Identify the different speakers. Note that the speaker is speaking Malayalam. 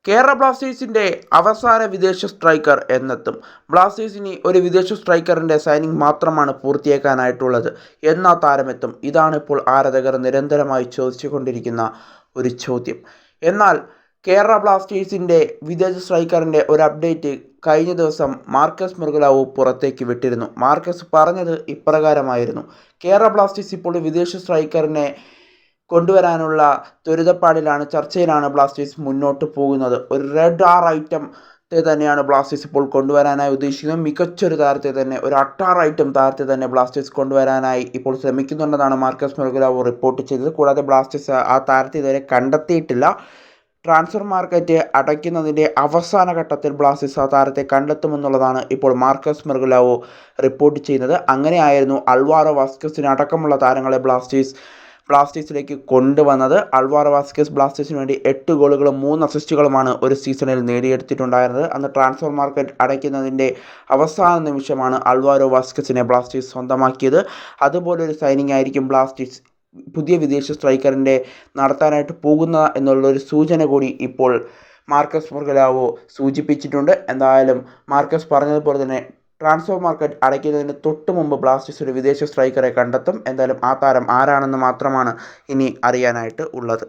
Speaker 1: കേരള ബ്ലാസ്റ്റേഴ്സിൻ്റെ അവസാന വിദേശ സ്ട്രൈക്കർ എന്നെത്തും. ബ്ലാസ്റ്റേഴ്സ് ഇനി ഒരു വിദേശ സ്ട്രൈക്കറിൻ്റെ സൈനിങ് മാത്രമാണ് പൂർത്തിയാക്കാനായിട്ടുള്ളത്. എന്നാ താരമെത്തും? ഇതാണ് ഇപ്പോൾ ആരാധകർ നിരന്തരമായി ചോദിച്ചുകൊണ്ടിരിക്കുന്ന ഒരു ചോദ്യം. എന്നാൽ കേരള ബ്ലാസ്റ്റേഴ്സിൻ്റെ വിദേശ സ്ട്രൈക്കറിൻ്റെ ഒരു അപ്ഡേറ്റ് കഴിഞ്ഞ ദിവസം മാർക്കസ് മെർഗലാവോ പുറത്തേക്ക് വിട്ടിരുന്നു. മാർക്കസ് പറഞ്ഞത് ഇപ്രകാരമായിരുന്നു: കേരള ബ്ലാസ്റ്റേഴ്സ് ഇപ്പോൾ വിദേശ സ്ട്രൈക്കറിനെ കൊണ്ടുവരാനുള്ള ത്വരിതപ്പാടിലാണ്, ചർച്ചയിലാണ് ബ്ലാസ്റ്റേഴ്സ് മുന്നോട്ട് പോകുന്നത്. ഒരു റെഡ് ആർ ഐറ്റത്തെ തന്നെയാണ് ബ്ലാസ്റ്റേഴ്സ് ഇപ്പോൾ കൊണ്ടുവരാനായി ഉദ്ദേശിക്കുന്നത്. മികച്ചൊരു താരത്തെ തന്നെ, ഒരു അട്ടാർ ഐറ്റം താരത്തെ തന്നെ ബ്ലാസ്റ്റേഴ്സ് കൊണ്ടുവരാനായി ഇപ്പോൾ ശ്രമിക്കുന്നുണ്ടെന്നാണ് മാർക്കസ് മെർഗലാവോ റിപ്പോർട്ട് ചെയ്തത്. കൂടാതെ ബ്ലാസ്റ്റേഴ്സ് ആ താരത്തെ ഇതുവരെ കണ്ടെത്തിയിട്ടില്ല. ട്രാൻസ്ഫർ മാർക്കറ്റ് അടയ്ക്കുന്നതിൻ്റെ അവസാന ഘട്ടത്തിൽ ബ്ലാസ്റ്റേഴ്സ് ആ താരത്തെ കണ്ടെത്തുമെന്നുള്ളതാണ് ഇപ്പോൾ മാർക്കസ് മെർഗലാവോ റിപ്പോർട്ട് ചെയ്യുന്നത്. അങ്ങനെയായിരുന്നു അൽവാരോ വാസ്കസിന് അടക്കമുള്ള താരങ്ങളെ ബ്ലാസ്റ്റേഴ്സിലേക്ക് കൊണ്ടുവന്നത്. അൽവാരോ വാസ്കസ് ബ്ലാസ്റ്റേഴ്സിന് വേണ്ടി 8 ഗോളുകളും 3 അസിസ്റ്റുകളുമാണ് ഒരു സീസണിൽ നേടിയെടുത്തിട്ടുണ്ടായിരുന്നത്. അന്ന് ട്രാൻസ്ഫർ മാർക്കറ്റ് അടയ്ക്കുന്നതിൻ്റെ അവസാന നിമിഷമാണ് അൽവാരോ വാസ്കസിനെ ബ്ലാസ്റ്റേഴ്സ് സ്വന്തമാക്കിയത്. അതുപോലൊരു സൈനിങ് ആയിരിക്കും ബ്ലാസ്റ്റേഴ്സ് പുതിയ വിദേശ സ്ട്രൈക്കറിൻ്റെ നടത്താനായിട്ട് പോകുന്ന എന്നുള്ളൊരു സൂചന കൂടി ഇപ്പോൾ മാർക്കസ് മെർഗലാവോ സൂചിപ്പിച്ചിട്ടുണ്ട്. എന്തായാലും മാർക്കസ് പറഞ്ഞതുപോലെ തന്നെ ട്രാൻസ്ഫർ മാർക്കറ്റ് അടയ്ക്കുന്നതിന് തൊട്ട് മുമ്പ് ബ്ലാസ്റ്റേഴ്സ് ഒരു വിദേശ സ്ട്രൈക്കറെ കണ്ടെത്തും. എന്തായാലും ആ താരം ആരാണെന്ന് മാത്രമാണ് ഇനി അറിയാനായിട്ട് ഉള്ളത്.